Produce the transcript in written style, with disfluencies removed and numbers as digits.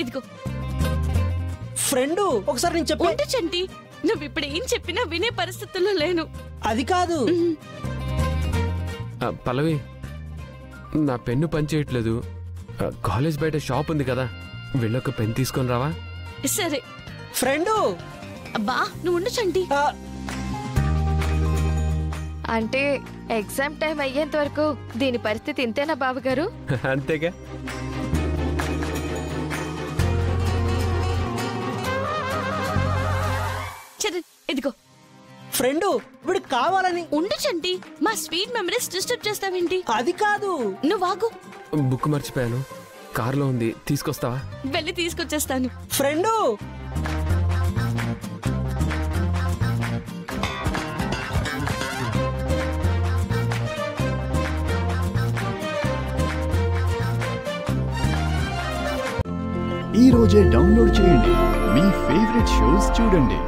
ఇదిగో. ఫ్రెండ్ ఒకసారి నేను చెప్పు. ఉండు చంటి, నువ్వు ఇప్పుడు ఏం చెప్పినా వినే పరిస్థితుల్లో లేను. అది కాదు పల్లవి, నా పెన్ను పనిచేయట్లేదు. కాలేజ్ బయట షాప్ ఉంది కదా, వెళ్ళొక పెన్ తీసుకొని రావా? సరే ఫ్రెండ్. అబ్బా నువ్వు ఉండు చంటి. అంటే ఎగ్జామ్ టైం అయ్యేంత వరకు దీని పరిస్థితి ఇంతేనా బావగారు? అంతేగా. చరణ్ ఇదిగో. ఫ్రెండ్ వీడికి కావాలని. ఉండు చంటి, మా స్వీట్ మెమరీస్ డిస్టర్బ్ చేస్తావేంటి? అది కాదు. నువ్వు ఆగు. బుక్ మర్చిపోయాను, కార్లో ఉంది, తీసుకొస్తావా? వెళ్ళి తీసుకొచ్చేస్తాను. ఫ్రెండ్ ఈ రోజే డౌన్లోడ్ చేయండి, మీ ఫేవరెట్ షోస్ చూడండి.